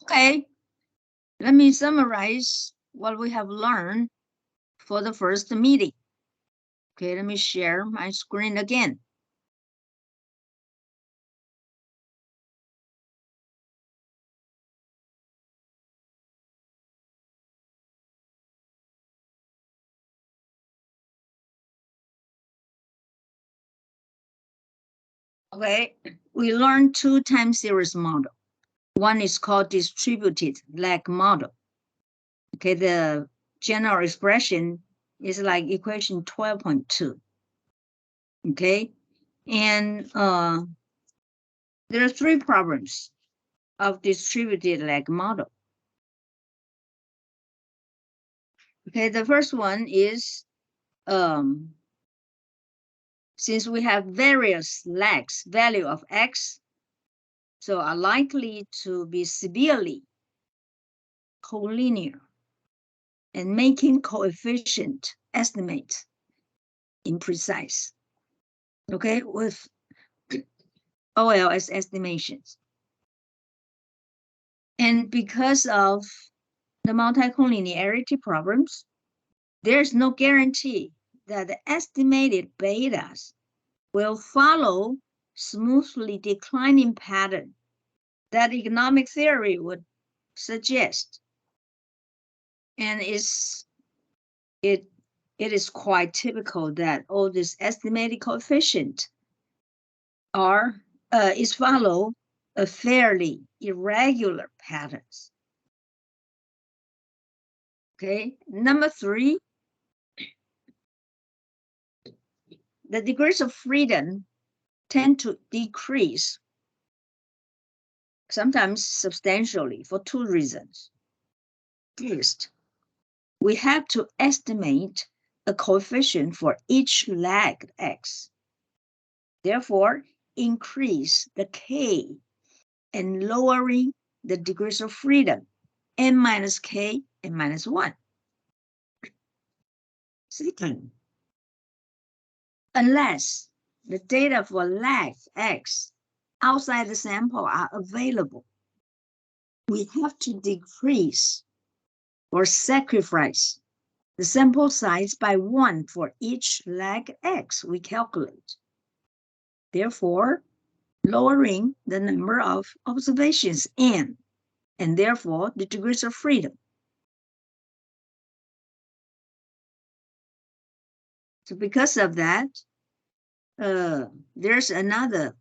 Okay, let me summarize what we have learned for the first meeting. Okay, let me share my screen again. Okay, we learned two time series model. One is called distributed lag model. Okay, the general expression is like equation 12.2. Okay, and there are three problems of distributed lag model. Okay, the first one is since we have various lags, value of x, so are likely to be severely collinear and making coefficient estimates imprecise. Okay, with OLS estimations. And because of the multicollinearity problems, there's no guarantee that the estimated betas will follow smoothly declining pattern that economic theory would suggest. And it is quite typical that all these estimated coefficient is follow a fairly irregular patterns. Okay, number three, the degrees of freedom tend to decrease, sometimes substantially, for two reasons. First, we have to estimate a coefficient for each lag x. Therefore, increase the k and lowering the degrees of freedom, n minus k and minus 1. Second, unless the data for lag x outside the sample are available, we have to decrease or sacrifice the sample size by 1 for each lag x we calculate. Therefore, lowering the number of observations n, and therefore the degrees of freedom. So because of that, there's another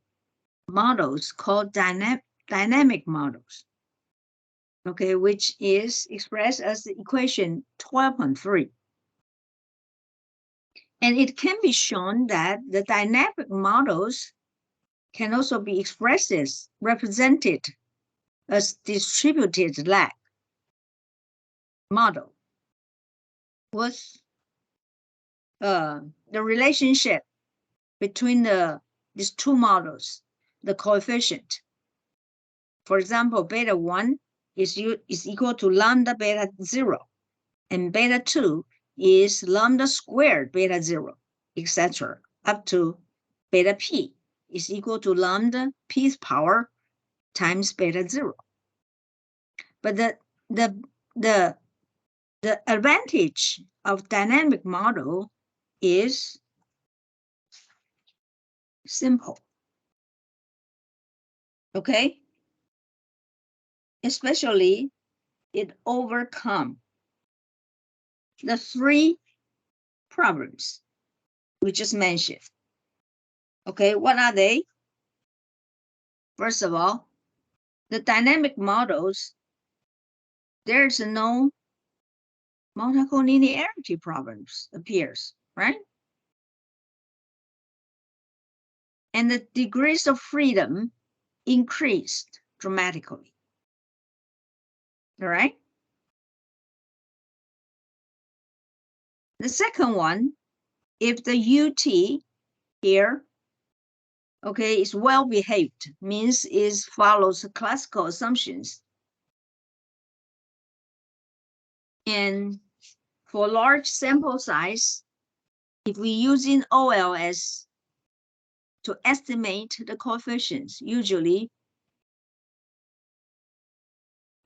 models called dynamic models, okay, which is expressed as the equation 12.3. And it can be shown that the dynamic models can also be expressed as represented as distributed lag model with the relationship between these two models, the coefficient. For example, beta 1 is equal to lambda beta 0, and beta 2 is lambda squared beta 0, etc., up to beta p is equal to lambda pth power times beta 0. But the advantage of dynamic model is simple. Okay? Especially it overcome the three problems we just mentioned. Okay, what are they? First of all, the dynamic models, there's no multicollinearity problems appears, right? And the degrees of freedom increased dramatically. All right? The second one, if the UT here, okay, is well behaved, means it follows classical assumptions. And for large sample size, if we using OLS to estimate the coefficients, usually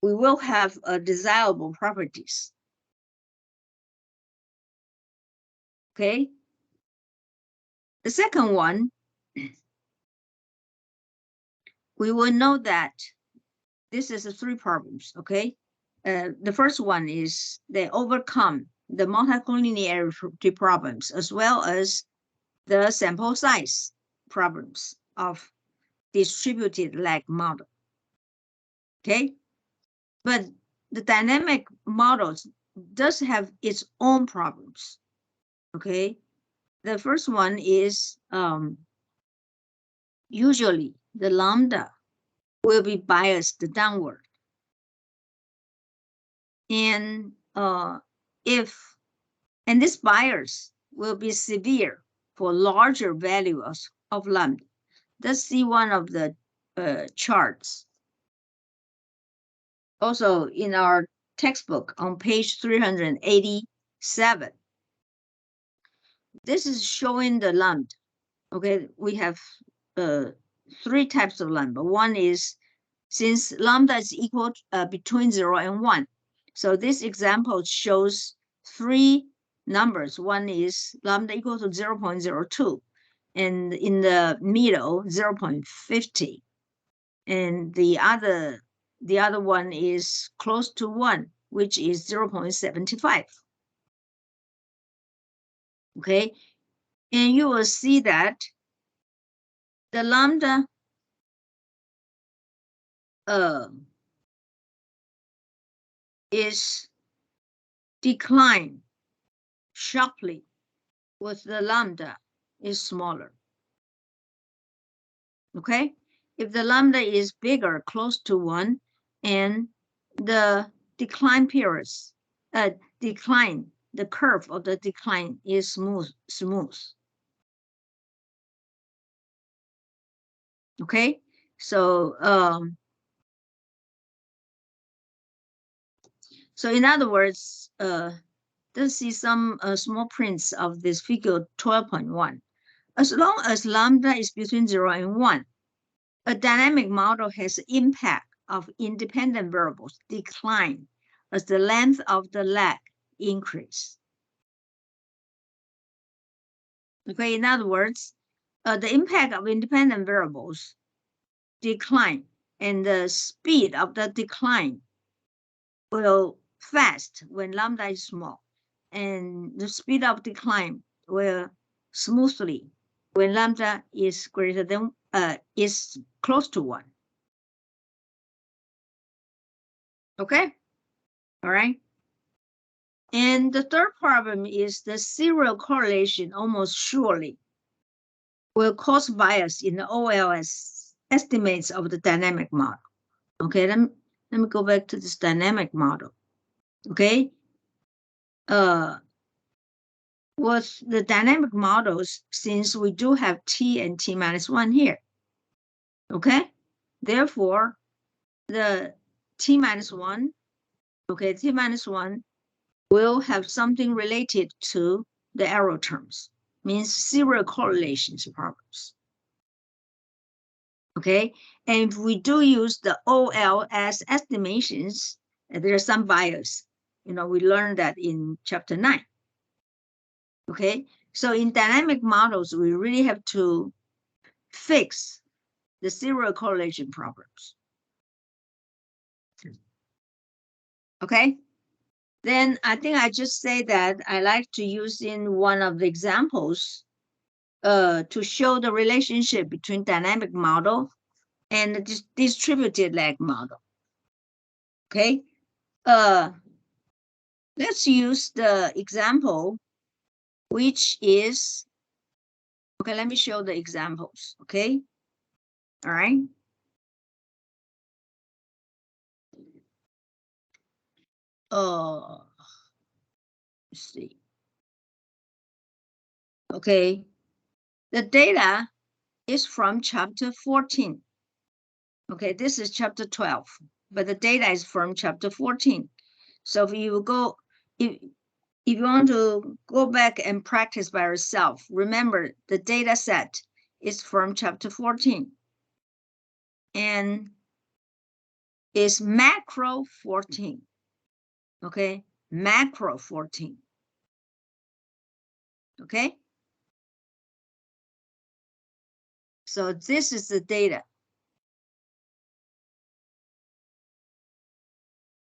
we will have desirable properties. Okay. The second one, we will know that this is three problems. Okay. The first one is they overcome the multicollinearity problems as well as the sample size problems of distributed lag model. Okay. But the dynamic models does have its own problems. Okay. The first one is usually the lambda will be biased downward. And this bias will be severe for larger values of lambda. Let's see one of the charts. Also in our textbook on page 387. This is showing the lambda. Okay, we have three types of lambda. One is since lambda is equal between 0 and 1. So this example shows three numbers. One is lambda equal to 0.02, and in the middle 0.50, and the other one is close to 1, which is 0.75. Okay, and you will see that the lambda is decline sharply with the lambda is smaller. Okay, if the lambda is bigger, close to 1, and the decline periods, the curve of the decline is smooth. Okay, so in other words, let's see some small prints of this figure 12.1. As long as lambda is between 0 and 1, a dynamic model has impact of independent variables decline as the length of the lag increase. Okay, in other words, the impact of independent variables decline, and the speed of the decline will fast when lambda is small, and the speed of decline will smoothly when lambda is greater than is close to 1. Okay, all right. And the third problem is the serial correlation almost surely will cause bias in the OLS estimates of the dynamic model. Okay, let me go back to this dynamic model. Okay, with the dynamic models, since we do have t and t minus 1 here, okay, therefore the t minus 1, okay, t minus 1 will have something related to the error terms, means serial correlations problems. Okay, and if we do use the OLS estimations, there's some bias. We learned that in chapter 9. Okay, so in dynamic models, we really have to fix the serial correlation problems. Okay, then I think I just say that I like to use in one of the examples to show the relationship between dynamic model and the distributed lag model. Okay, let's use the example, which is, okay, let me show the examples, okay? All right. Let's see. Okay, the data is from chapter 14. Okay, this is chapter 12, but the data is from chapter 14. So if you want to go back and practice by yourself, remember the data set is from chapter 14. And is macro 14. Okay, macro 14. Okay, so this is the data.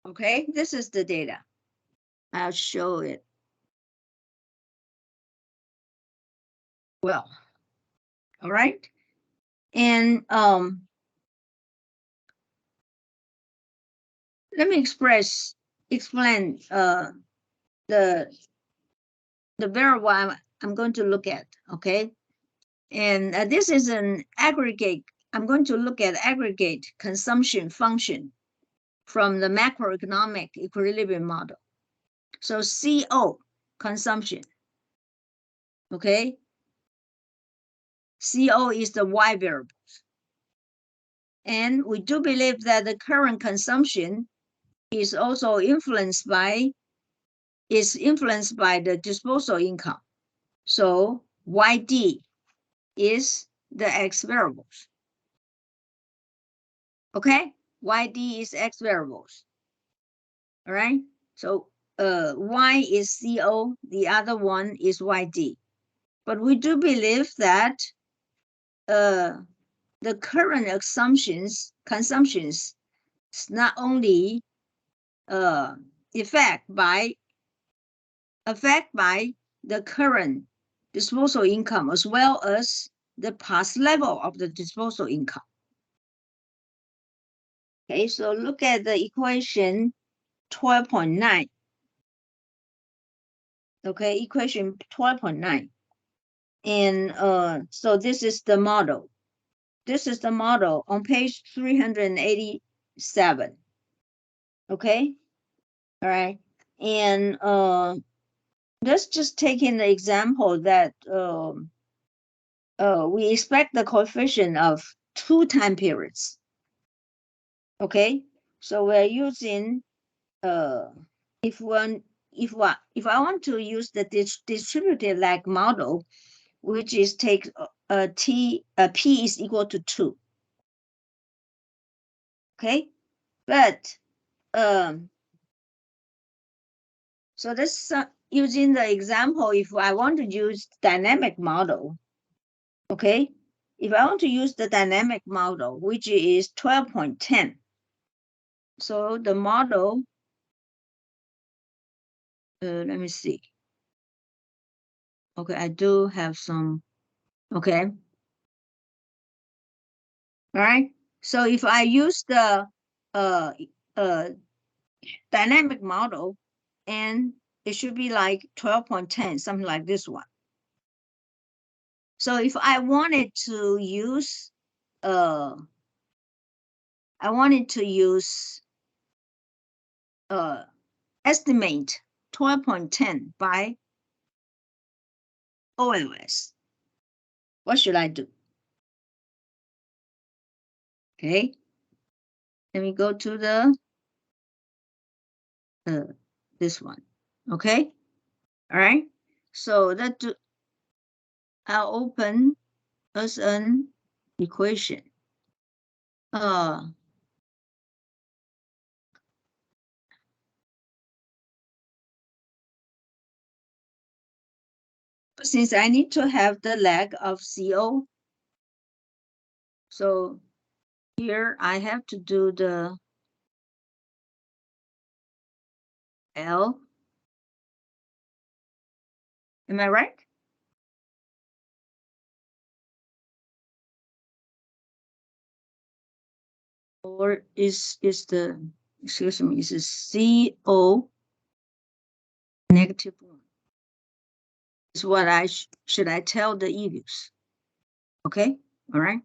Okay, this is the data. I'll show it. Well, all right. And let me explain the variable I'm going to look at. Okay, and this is an aggregate. I'm going to look at aggregate consumption function from the macroeconomic equilibrium model. So CO, consumption. Okay, CO is the Y variable. And we do believe that the current consumption is also influenced by the disposal income. So YD is the X variables. Okay, YD is X variables. All right. So Y is CO, the other one is YD. But we do believe that the current consumptions is not only affected by the current disposal income as well as the past level of the disposal income. Okay, so look at the equation 12.9. Okay, equation 12.9. And so this is the model. This is the model on page 387. Okay, all right. And let's just take in the example that we expect the coefficient of 2 time periods. Okay, so we're using if I want to use the distributed lag model, which is take P is equal to 2. Okay, but so this using the example, if I want to use dynamic model, okay, if I want to use the dynamic model, which is 12.10, so the model, let me see. Okay, I do have some, okay. All right, so if I use the dynamic model, and it should be like 12.10, something like this one. So if I wanted to use estimate 12.10 by OLS, what should I do? Okay, let me go to the this one. Okay, all right, so that I'll open as an equation. Since I need to have the lag of CO, so here I have to do the L. Am I right? Or is the, excuse me, is it CO -1? Is what I should I tell the EVUs? Okay, all right.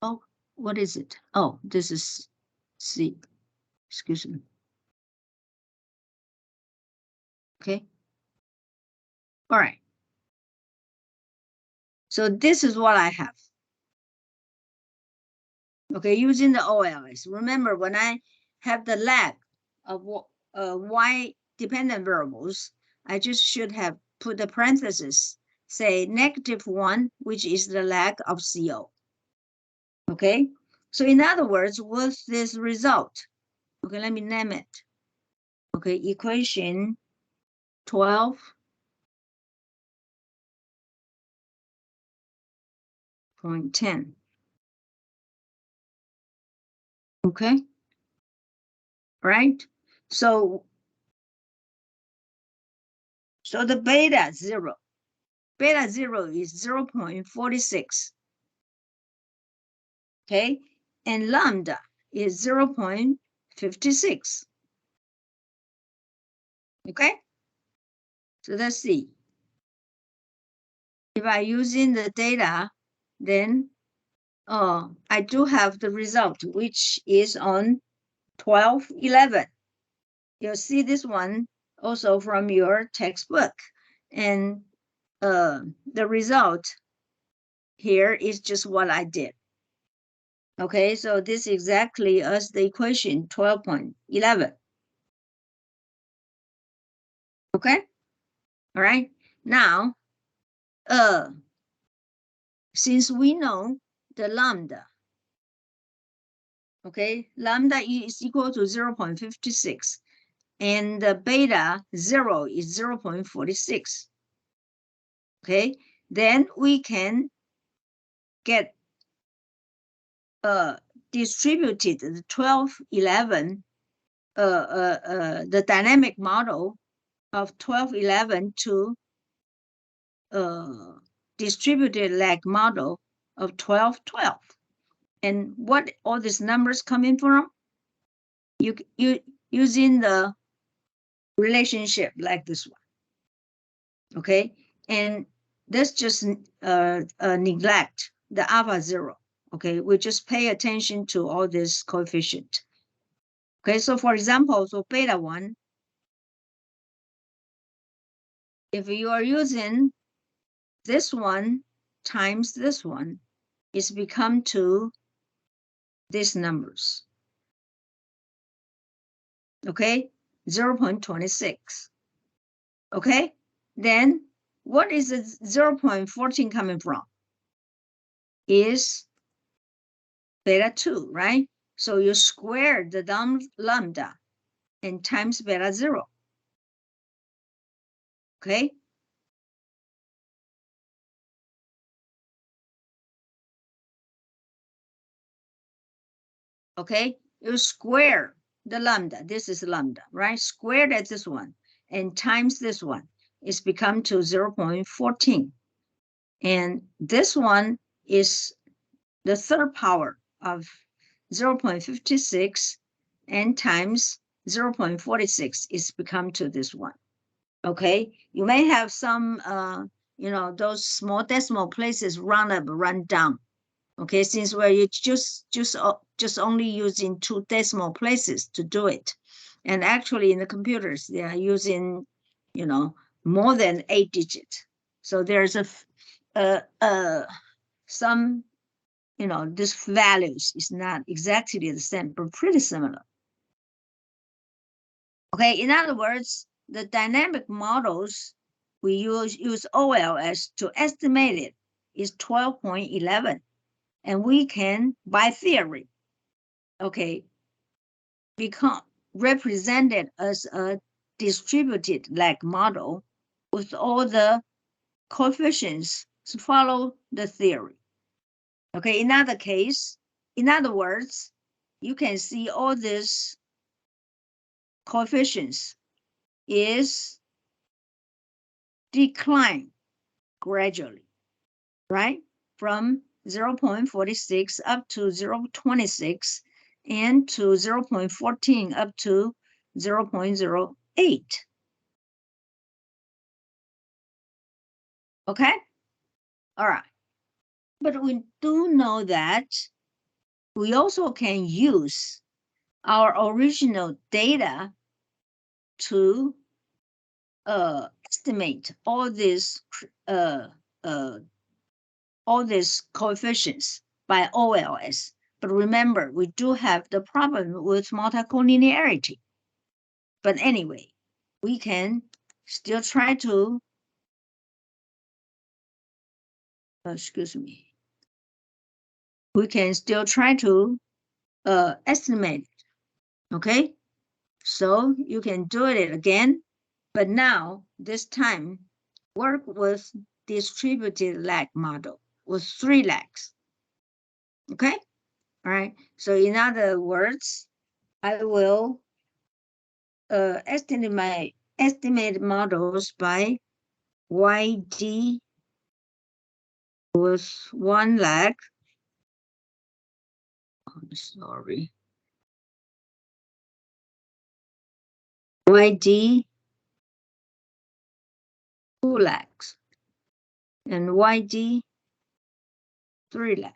Oh, what is it? Oh, this is C. Excuse me. Okay. All right. So this is what I have. Okay, using the OLS. Remember, when I have the lag of Y dependent variables, I just should have put the parentheses say -1, which is the lack of CO. Okay, so in other words, what's this result? Okay, let me name it. Okay, equation 12.10. Okay, right? So the beta zero is 0.46. Okay, and lambda is 0.56. Okay, so let's see. If I using the data, then I do have the result, which is on 12.11. You'll see this one also from your textbook. And the result here is just what I did. Okay, so this is exactly as the equation 12.11. Okay, all right. Now, since we know the lambda, okay, lambda is equal to 0.56, and the beta 0 is 0.46. Okay, then we can get distributed the 12.11, the dynamic model of 12.11 to distributed lag model of 12.12. And what all these numbers coming from? You using the relationship like this one. Okay, and let's just neglect the alpha 0. Okay, we just pay attention to all this coefficient. Okay, so for example, so beta 1, if you are using this one times this one, it's become to these numbers. Okay, 0.26. Okay, then what is the 0.14 coming from? Is beta 2, right? So you square the lambda and times beta 0. Okay? Okay? You square the lambda. This is lambda, right? Squared at this one and times this one. It's become to 0.14. And this one is the third power of 0.56 and times 0.46 is become to this one. Okay, you may have some, those small decimal places run up, run down. Okay, since we're just only using 2 decimal places to do it, and actually in the computers they are using, more than 8 digits. So there's some, this values is not exactly the same, but pretty similar. Okay, in other words, the dynamic models we use OLS to estimate it is 12.11. And we can, by theory, okay, become represented as a distributed lag model with all the coefficients to follow the theory. Okay, in other words, you can see all these coefficients is decline gradually, right? From 0.46 up to 0.26 and to 0.14 up to 0.08. Okay? All right. But we do know that we also can use our original data to estimate all these coefficients by OLS. But remember, we do have the problem with multicollinearity. But anyway, we can still try to excuse me, we can still try to estimate, okay? So you can do it again, but now this time work with distributed lag model with 3 lags, okay? All right, so in other words, I will estimate models by YD with 1 lag. Oh, sorry. YD 2 lags and YD 3 lags.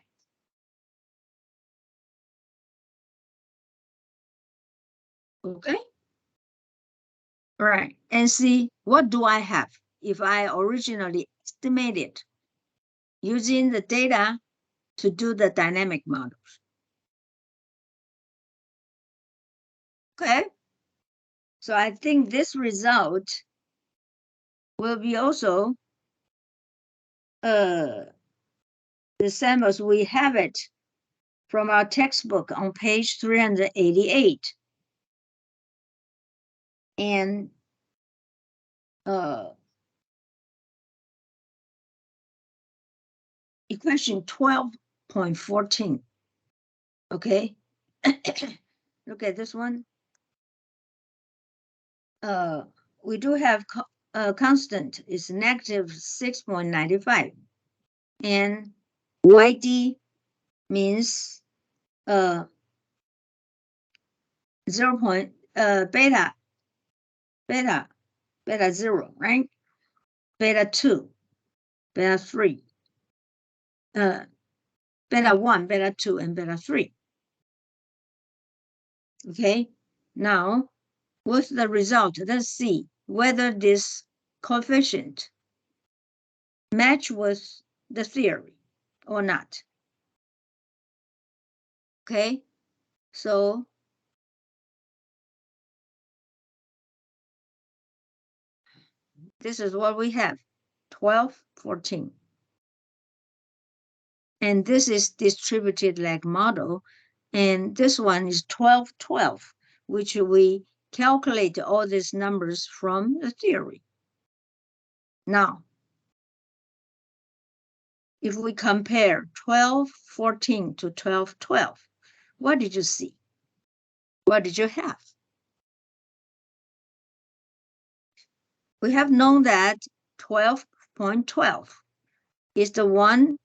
Okay. All right. And see, what do I have if I originally estimated using the data to do the dynamic models? Okay. So I think this result will be also the same as we have it from our textbook on page 388. And equation 12.14. Okay. Look at this one. We do have constant is negative 6.95. And YD means 0. Beta 0, right? Beta 2, beta 3, beta 1, beta 2, and beta 3. Okay, now what's the result? Let's see whether this coefficient match with the theory or not. Okay, so this is what we have, 12.14. And this is distributed lag model. And this one is 12.12, which we calculate all these numbers from the theory. Now, if we compare 12.14 to 12.12, what did you see? What did you have? We have known that 12.12 is the one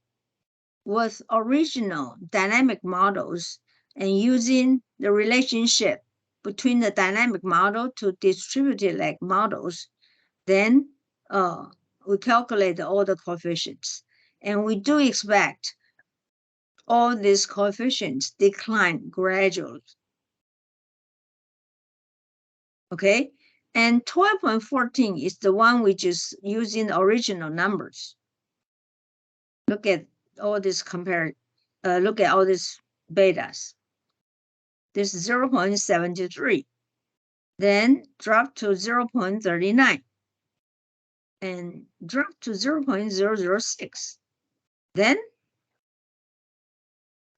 with original dynamic models and using the relationship between the dynamic model to distributed lag models, then we calculate all the coefficients. And we do expect all these coefficients decline gradually. Okay, and 12.14 is the one which is using original numbers. Look at all this look at all these betas. This is 0.73, then drop to 0.39, and drop to 0.006. Then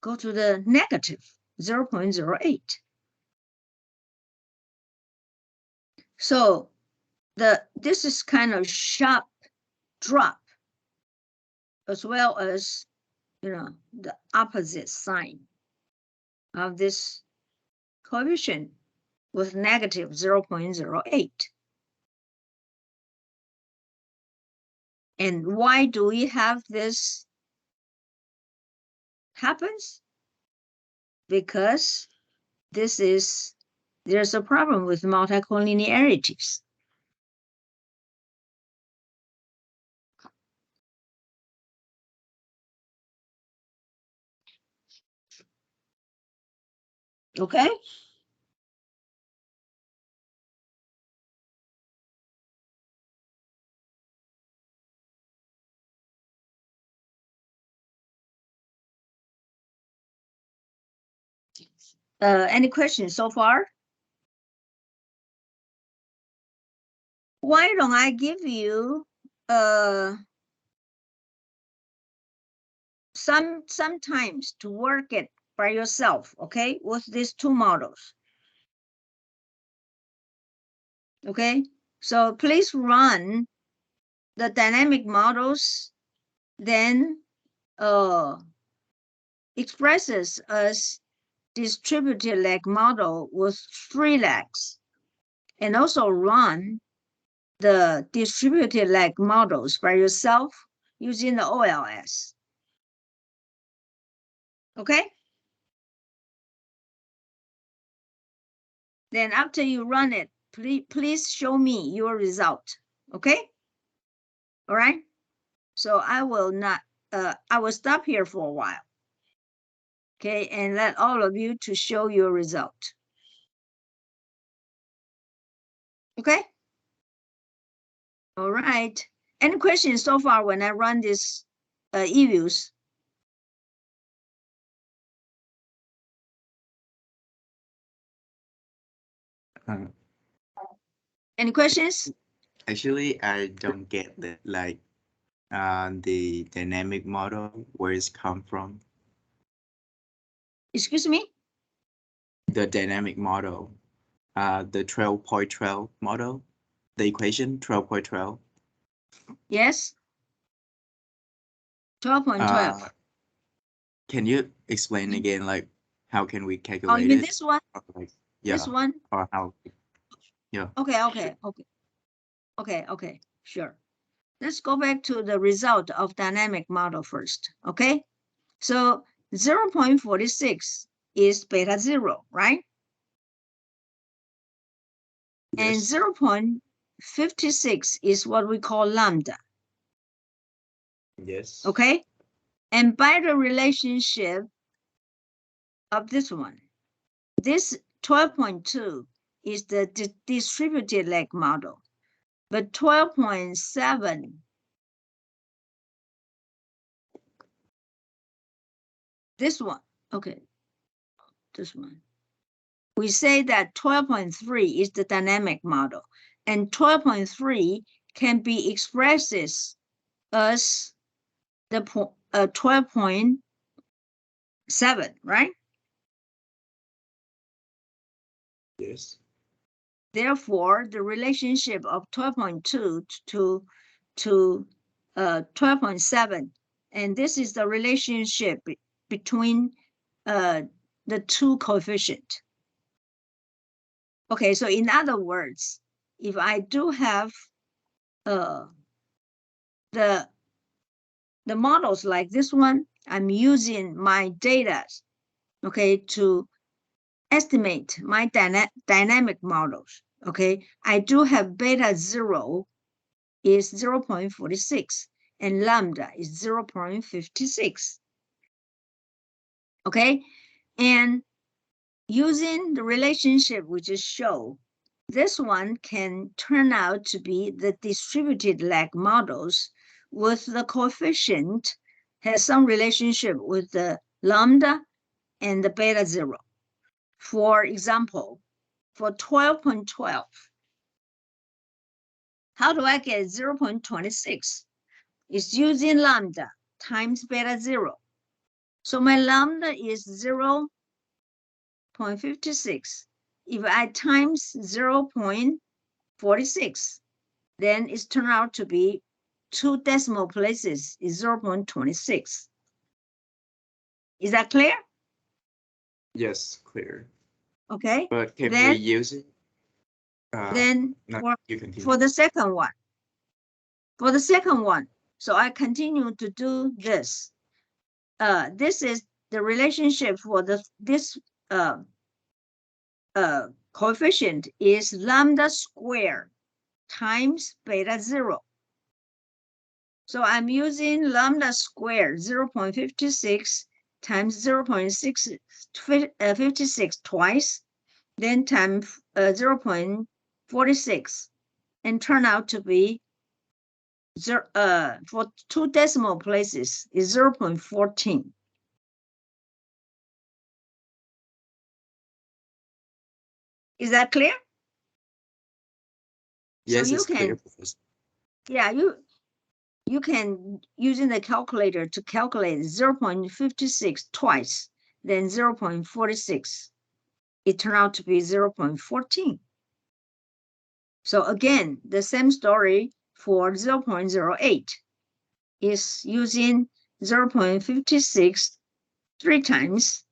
go to the negative 0.08. So this is kind of sharp drop, as well as the opposite sign of this coefficient with negative 0.08. And why do we have this happens? Because there's a problem with multicollinearities. Okay? Any questions so far? Why don't I give you sometimes to work it by yourself, okay, with these two models. Okay, so please run the dynamic models, then expresses as distributed leg model with 3 legs, and also run the distributed leg models by yourself using the OLS. Okay? Then after you run it, please show me your result. Okay? All right? So I will stop here for a while. Okay, and let all of you to show your result. Okay? All right. Any questions so far when I run this e-views? Any questions? Actually, I don't get that. Like, the dynamic model, where it's come from. Excuse me? The dynamic model, the 12.12 model, the equation 12.12. Yes. 12.12. Can you explain again, like, how can we Oh, calculate you mean it? this one? Or like, This yeah, one? or how? Yeah. Okay, sure. Let's go back to the result of dynamic model first, okay? So 0.46 is beta 0, right? And Yes. 0.56 is what we call lambda, Yes. okay? And by the relationship of this one, this 12.2 is the distributed leg model, but 12.7, this one, okay, this one. We say that 12.3 is the dynamic model, and 12.3 can be expressed as the 12.7, right? Yes. Therefore, the relationship of 12.2 to 12.7, and this is the relationship between the two coefficients. Okay, so in other words, if I do have the models like this one, I'm using my data, okay, to estimate my dynamic models. Okay, I do have beta 0 is 0.46 and lambda is 0.56. Okay, and using the relationship we just showed, this one can turn out to be the distributed lag models with the coefficient has some relationship with the lambda and the beta 0. For example, for 12.12, how do I get 0.26? It's using lambda times beta 0. So my lambda is 0.56. If I times 0.46, then it's turned out to be 2 decimal places is 0.26. Is that clear? Yes, clear. Okay. But can then, we use it? Then No, you continue. for the second one, so I continue to do this. This is the relationship for this coefficient is lambda squared times beta 0. So I'm using lambda squared 0.56 times 0.56 twice, then times 0.46, and turn out to be for 2 decimal places is 0.14. Is that clear? Yes, So it's clear. Yeah, you can, using the calculator to calculate 0.56 twice, then 0.46. It turned out to be 0.14. So again, the same story for 0.08 is using 0.56 3 times,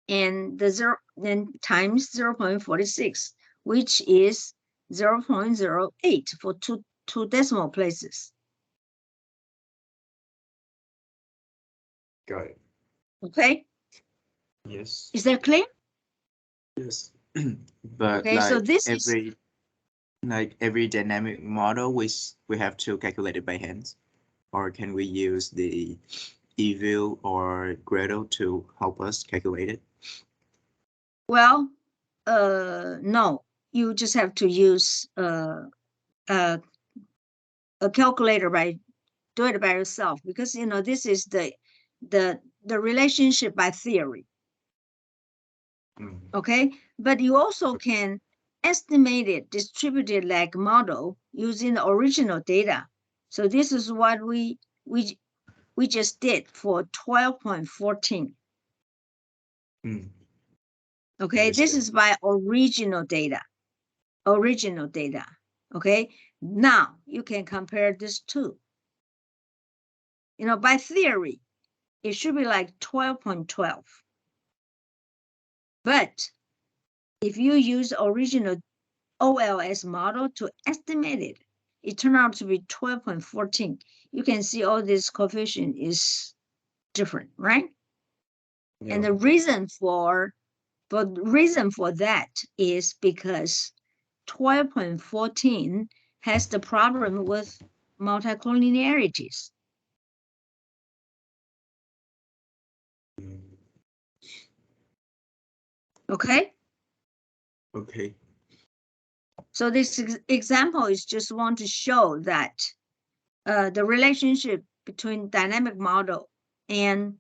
and the then times 0.46, which is 0.08 for two decimal places. Got it. Okay, Yes. is that clear? Yes. But Okay, so this is, every dynamic model, we have to calculate it by hand, or can we use the eView or Gradle to help us calculate it? well, no, you just have to use a calculator do it by yourself, because you know this is the relationship by theory. Okay, but you also can estimate it distributed lag model using the original data. So this is what we just did for 12.14. Okay, this is by original data. Okay, now you can compare this two. You know, by theory, it should be like 12.12. But if you use original OLS model to estimate it, it turned out to be 12.14. You can see all this coefficient is different, right? Yeah. And the reason for that is because 12.14 has the problem with multicollinearities. Okay? Okay. So this example is just want to show that the relationship between dynamic model and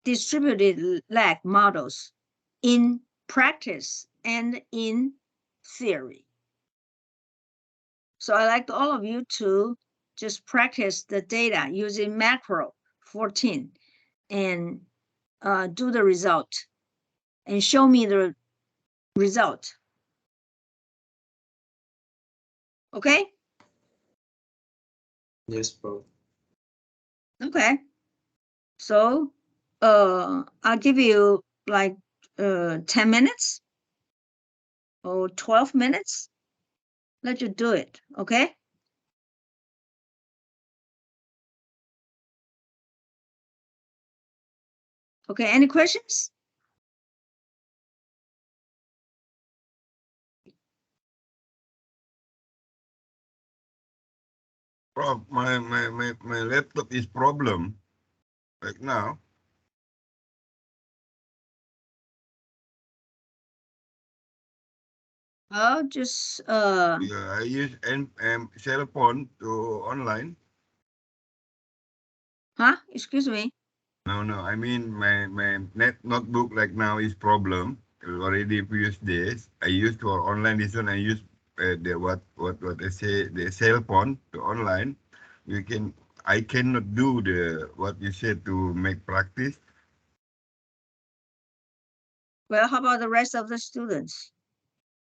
distributed lag models in practice and in theory. So I'd like all of you to just practice the data using macro 14 and do the result and show me the result. Okay? Yes, bro. Okay. So I'll give you like 10 minutes or 12 minutes. Let you do it, okay? Okay, any questions? Prof, my laptop is problem right now. Oh, just Yeah, I use cell phone to online. huh? Excuse me. No, I mean my notebook like now is problem. Already previous days I used for online. This one I use the what I say, the cell phone to online. I cannot do the what you said to make practice. Well, how about the rest of the students?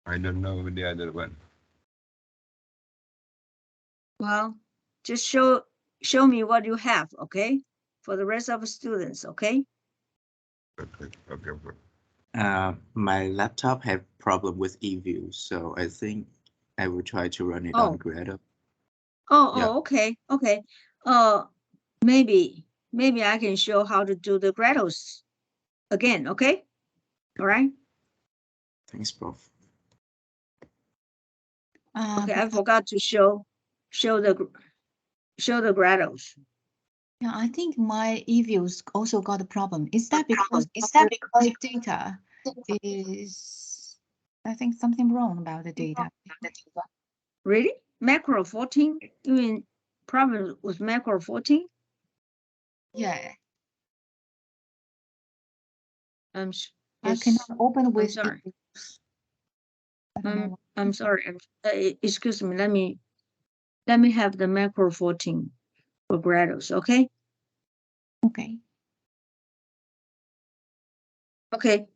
I don't know the other one. Well, just show me what you have, okay? For the rest of the students, okay? Okay. My laptop had problem with eView, so I think I will try to run it on Oh. Gradle. Yeah. Oh, okay, okay. Maybe I can show how to do the Gradles again, okay? All right. Thanks, Prof. Okay, I forgot to show the Gradles. Yeah, I think my eViews also got a problem. Is that because the data is, I think something wrong about the data. Really? Macro 14? You mean problem with macro 14? Yeah, I I cannot open with. sorry. I don't know. I'm sorry. Excuse me. Let me Let me have the macro 14 for Grados, okay? Okay. Okay,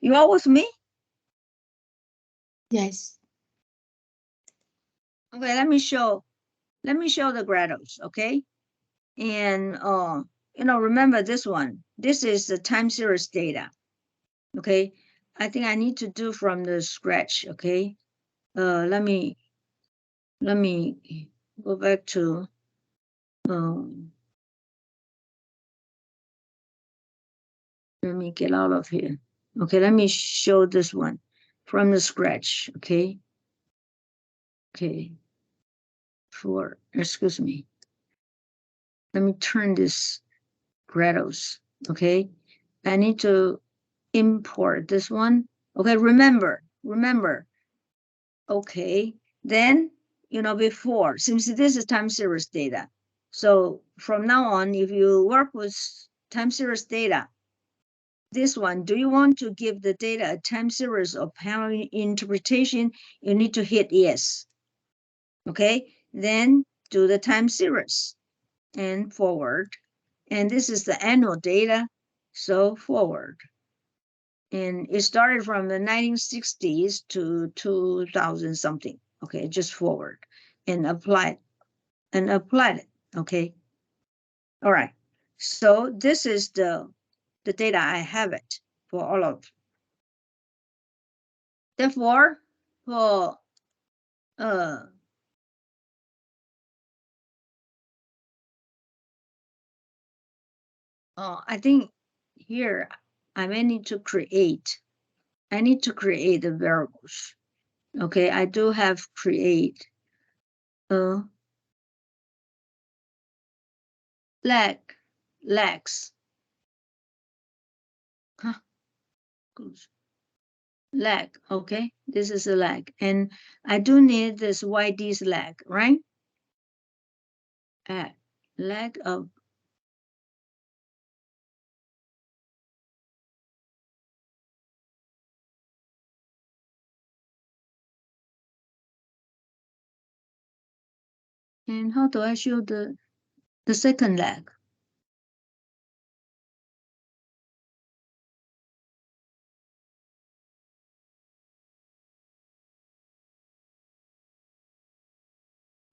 you all with me? Yes. Okay, let me show the Grados, okay? And remember this one. This is the time series data. Okay, I think I need to do from the scratch, okay? Let me go back to let me get out of here. Okay, let me show this one from the scratch, okay? Okay. Excuse me. Let me turn this Grados, okay? I need to import this one. Okay, remember. Okay, then, before, since this is time series data, so from now on, if you work with time series data, this one, do you want to give the data a time series or panel interpretation? You need to hit yes. Okay, then do the time series and forward. And this is the annual data, so forward. And it started from the 1960s to 2000 something. Okay, just forward and apply it. Okay. All right. So this is the data I have it for all of. Therefore, for I think here I need to create the variables. Okay, I do have create lags. Huh? Lag, okay, this is a lag, and I do need this YD's lag, right? Lag of and how do I show the second lag?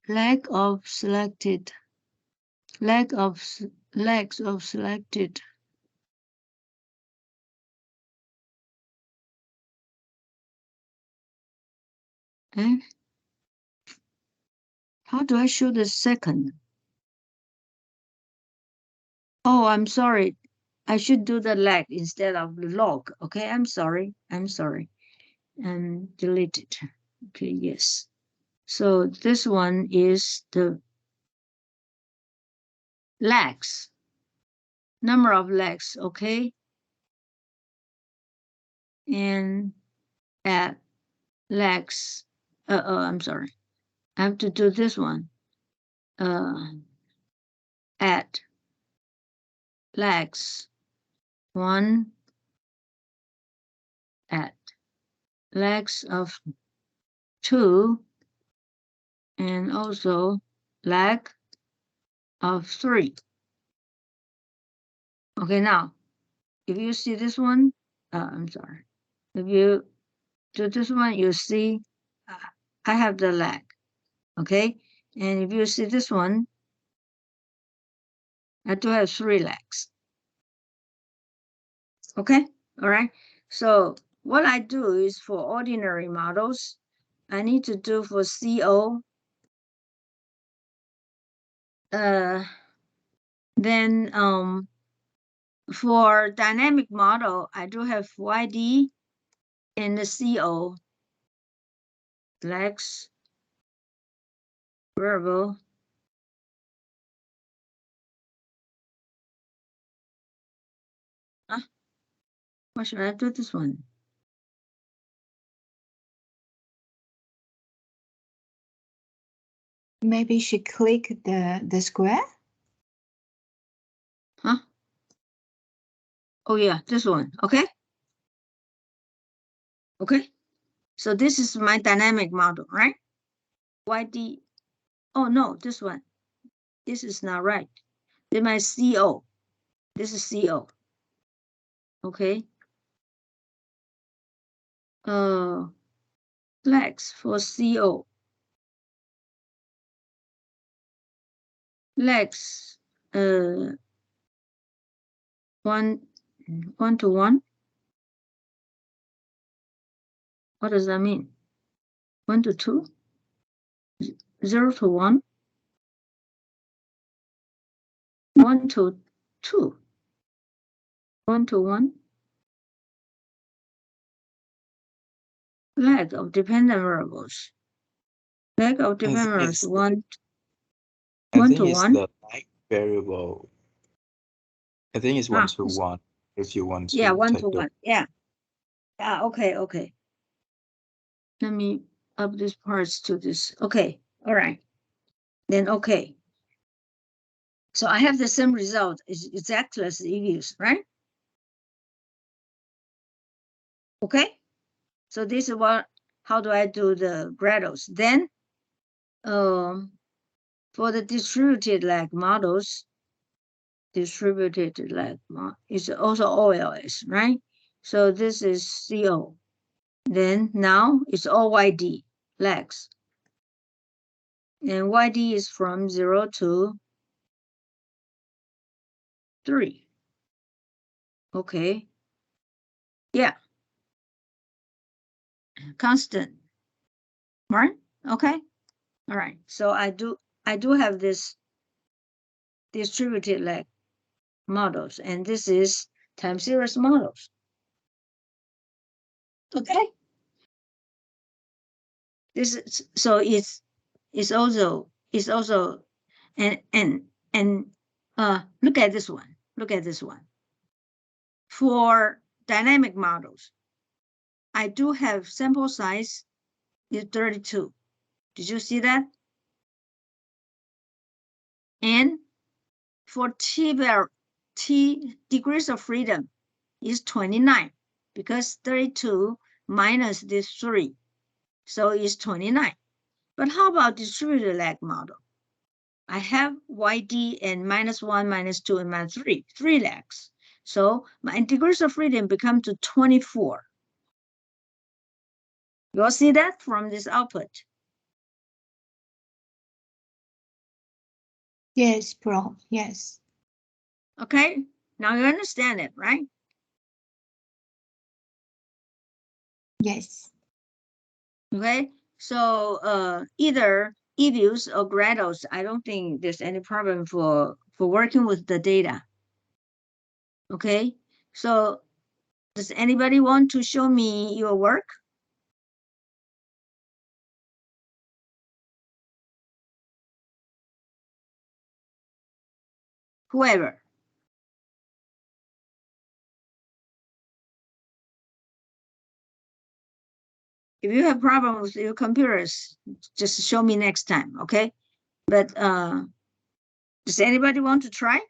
Lags of selected. And how do I show the second? Oh, I'm sorry. I should do the lag instead of the log. Okay, I'm sorry. Delete it. Okay, yes. So this one is the lags. Number of lags, okay? And add lags. I'm sorry. I have to do this one. Add lags. 1. Add lags of 2. And also lag of 3. Okay, now, if you see this one, I'm sorry. If you do this one, you see I have the lag. Okay, and if you see this one, I do have 3 lags. Okay, all right. So what I do is for ordinary models, I need to do for CO. Then for dynamic model, I do have YD and the CO lags variable. Why should I do this one? Maybe you should click the square. Huh? Oh yeah, this one. Okay. Okay. So this is my dynamic model, right? YD. Oh no, this one. This is not right. Then my CO. This is CO. Okay. Flex for CO. Flex 1:1. What does that mean? 1:2? 0:1? 1:2? 1:1? Lag of dependent variables. Lag of dependent variables. I One think to it's one? the lag variable. I think it's 1:1 if you want to. Yeah, take 1:1. Yeah. Yeah, okay. Let me up these parts to this. Okay, all right. Then okay. So I have the same result. It's exactly as the EVs, right? Okay. So this is how do I do the Gredos? Then for the distributed lag models, distributed lag is also OLS, right? So this is CO. Then now it's all YD lags. And YD is from 0 to 3. Okay. Yeah. Constant. Right? Okay. All right. So I do have this distributed lag models, and this is time series models. Okay. This is so it's also and look at this one. Look at this one. For dynamic models, I do have sample size is 32. Did you see that? And for T degrees of freedom is 29 because 32 minus this 3. So it's 29. But how about distributed lag model? I have YD and -1, -2, and -3, 3 lags. So my degrees of freedom become to 24. You all see that from this output? Yes, Pro. Yes. Okay, now you understand it, right? Yes. Okay, so either eViews or Grados, I don't think there's any problem for working with the data. Okay, so does anybody want to show me your work? Whoever. If you have problems with your computers, just show me next time, okay? But does anybody want to try?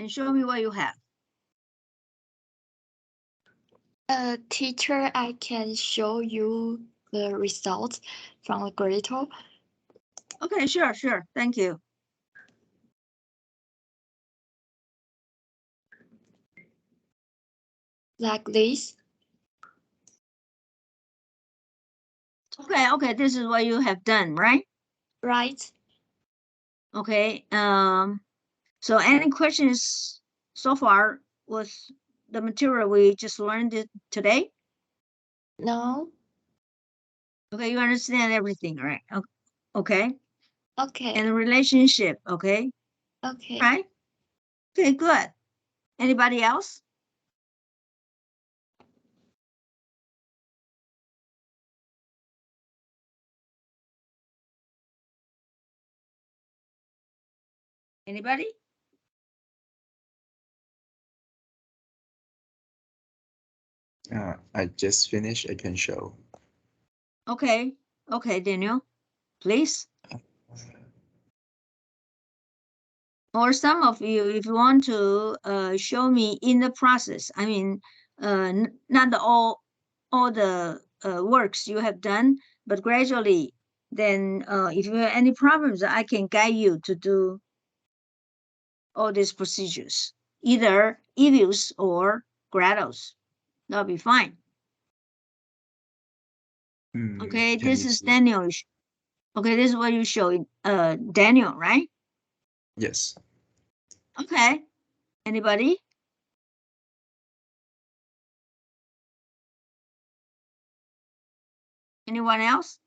And show me what you have. Teacher, I can show you the results from the Grito. Okay, sure. Thank you. Like this. Okay, this is what you have done, right? Right. Okay, so any questions so far with the material we just learned today? No. Okay, you understand everything, right? Okay. Okay. And the relationship, okay? Okay. Right? Okay, good. Anybody else? Anybody? I just finished. I can show. Okay, Daniel, please. Or some of you, if you want to show me in the process, I mean, not all the works you have done, but gradually, then if you have any problems, I can guide you to do all these procedures, either EViews or Grados. That'll be fine. Okay, Can this you is see? Daniel. Okay, this is what you showed, Daniel, right? Yes. Okay. Anybody? Anyone else?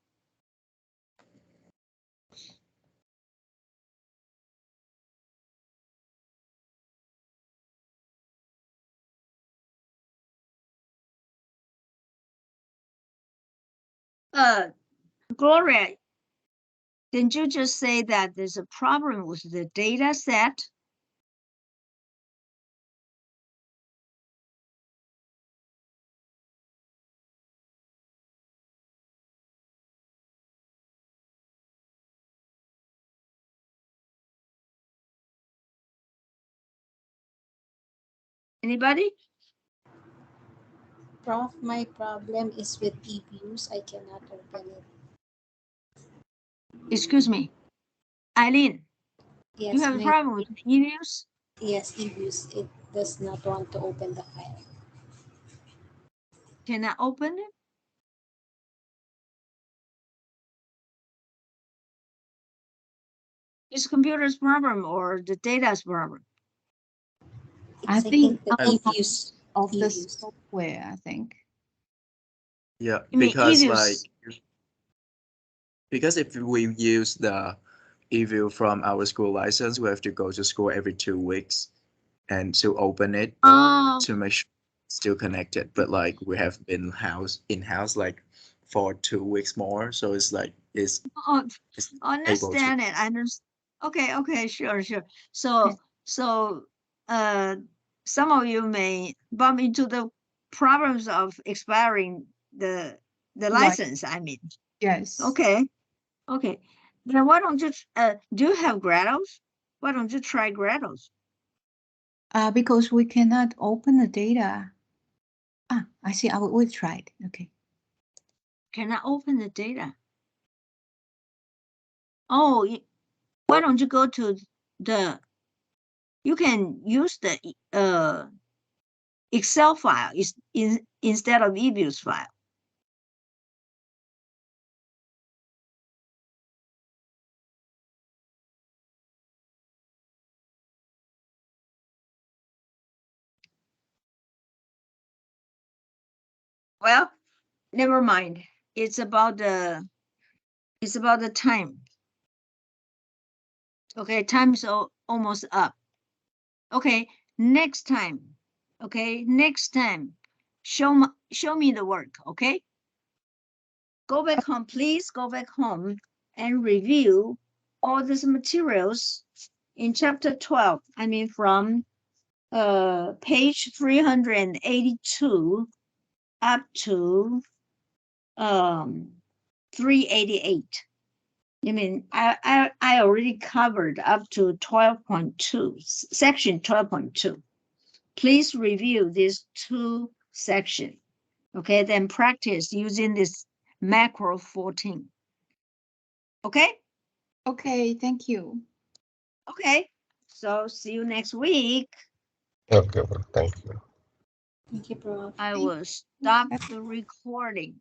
Gloria, didn't you just say that there's a problem with the data set? Anybody? Prof, my problem is with e-views. I cannot open it. Excuse me. Eileen, Yes, you have a my problem with e-views? yes, e-views. It does not want to open the file. Can I open it? It's computer's problem or the data's problem? I It's, think the I- e-views. of the e-views. software, I think. Yeah, You mean because EViews? because if we use the eView from our school license, we have to go to school every 2 weeks and to open it Oh, to make sure it's still connected. But like we have been in-house like for 2 weeks more, so it's like it's oh, it's understand it. I understand. Okay, okay, sure, sure. So, some of you may bump into the problems of expiring the Right. license. I mean, Yes. okay, okay. Then why don't you do you have Grados? Why don't you try Grados? Because we cannot open the data. I see. I will try it. Okay. Can I open the data? Oh, why don't you go to the? You can use the Excel file instead of eViews file. Well, never mind. It's about the time. Okay, time is almost up. Okay, next time. Okay, next time, show me the work. Okay, go back home, please. Go back home and review all these materials in chapter 12. I mean, from page 382 up to 388. I mean, I already covered up to 12.2, section 12.2. Please review these 2 sections. Okay, then practice using this macro 14. Okay? Okay. Thank you. Okay. So see you next week. Okay, bro. Thank you. Thank you, Prof. I will stop the recording.